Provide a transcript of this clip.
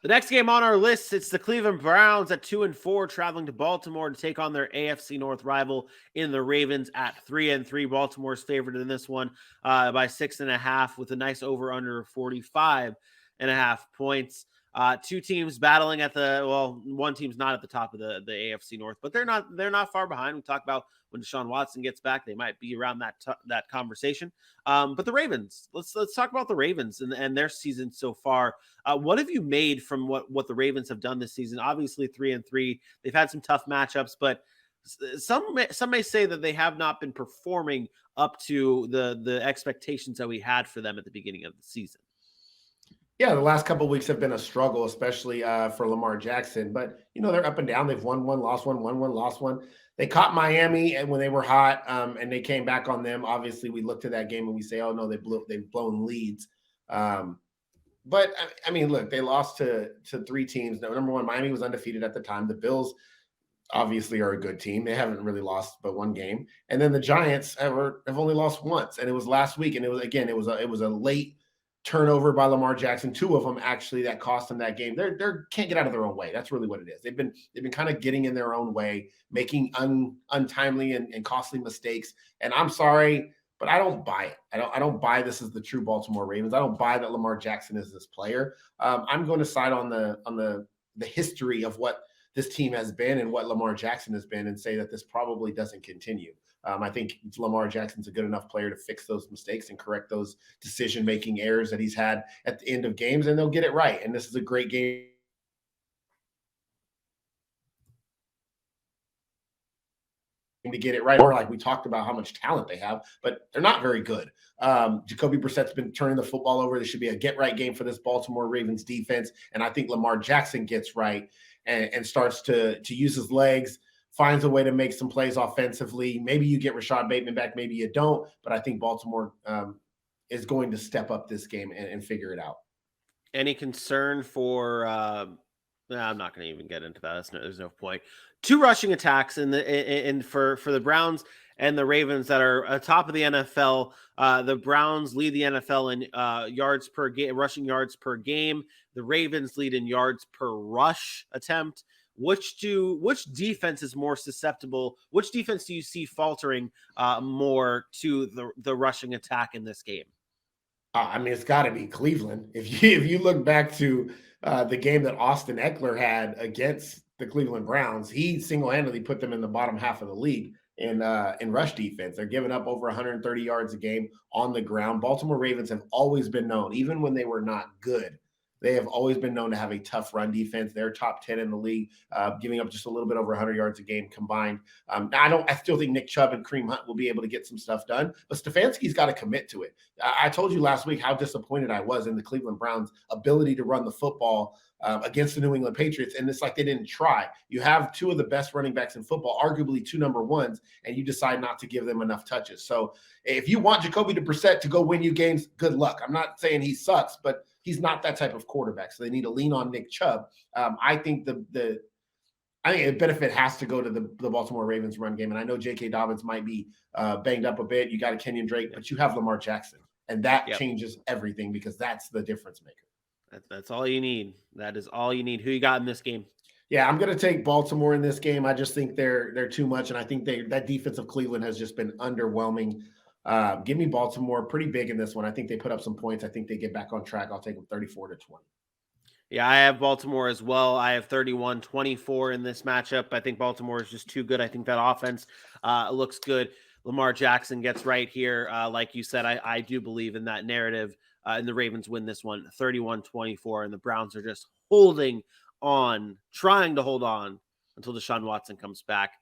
The next game on our list, it's the Cleveland Browns at 2-4, traveling to Baltimore to take on their AFC North rival in the Ravens at 3-3. Baltimore's favored in this one by 6.5, with a nice over/under 45.5 points. Two teams battling at one team's not at the top of the AFC North, but they're not far behind. We talked about when Deshaun Watson gets back, they might be around that conversation. But the Ravens, let's talk about the Ravens and their season so far. What have you made from what the Ravens have done this season? Obviously 3-3. They've had some tough matchups, but some may say that they have not been performing up to the expectations that we had for them at the beginning of the season. Yeah, the last couple of weeks have been a struggle, especially for Lamar Jackson. But they're up and down. They've won one, lost one, won one, lost one. They caught Miami when they were hot, and they came back on them. Obviously, we looked at that game and we say, "Oh no, they've blown leads." But I mean, look, they lost to three teams. Number one, Miami was undefeated at the time. The Bills obviously are a good team. They haven't really lost but one game, and then the Giants have only lost once, and it was last week. And it was a late turnover by Lamar Jackson, two of them actually, that cost them that game. They can't get out of their own way. That's really what it is. They've been kind of getting in their own way, making untimely and costly mistakes. And I'm sorry, but I don't buy it. I don't buy this is the true Baltimore Ravens. I don't buy that Lamar Jackson is this player. I'm going to side on the history of what this team has been and what Lamar Jackson has been, and say that this probably doesn't continue. I think Lamar Jackson's a good enough player to fix those mistakes and correct those decision-making errors that he's had at the end of games, and they'll get it right. And this is a great game to get it right. Or like we talked about how much talent they have, but they're not very good. Jacoby Brissett's been turning the football over. This should be a get-right game for this Baltimore Ravens defense, and I think Lamar Jackson gets right and starts to use his legs, finds a way to make some plays offensively. Maybe you get Rashad Bateman back, maybe you don't, but I think Baltimore is going to step up this game and figure it out. Any concern for I'm not going to even get into that. There's no point. Two rushing attacks for the Browns and the Ravens that are atop of the NFL. The Browns lead the NFL in yards per game, rushing yards per game. The Ravens lead in yards per rush attempt. Which defense is more susceptible? Which defense do you see faltering more to the rushing attack in this game? I mean, it's got to be Cleveland. If you look back to the game that Austin Eckler had against the Cleveland Browns, he single-handedly put them in the bottom half of the league in rush defense. They're giving up over 130 yards a game on the ground. Baltimore Ravens have always been known, even when they were not good, they have always been known to have a tough run defense. They're top 10 in the league, giving up just a little bit over 100 yards a game combined. I still think Nick Chubb and Kareem Hunt will be able to get some stuff done, but Stefanski's got to commit to it. I told you last week how disappointed I was in the Cleveland Browns' ability to run the football against the New England Patriots, and it's like they didn't try. You have two of the best running backs in football, arguably two number ones, and you decide not to give them enough touches. So if you want Jacoby Brissett to go win you games, good luck. I'm not saying he sucks, but he's not that type of quarterback. So they need to lean on Nick Chubb. I think the benefit has to go to the Baltimore Ravens run game. And I know J.K. Dobbins might be banged up a bit. You got a Kenyon Drake, but you have Lamar Jackson. And that changes everything, because that's the difference maker. That's all you need. That is all you need. Who you got in this game? Yeah, I'm going to take Baltimore in this game. I just think they're too much. And I think that defense of Cleveland has just been underwhelming. Give me Baltimore pretty big in this one. I think they put up some points. I think they get back on track. I'll take them 34-20. Yeah, I have Baltimore as well. I have 31-24 in this matchup. I think Baltimore is just too good. I think that offense looks good. Lamar Jackson gets right here. Like you said, I do believe in that narrative. And the Ravens win this one 31-24. And the Browns are just holding on, trying to hold on until Deshaun Watson comes back.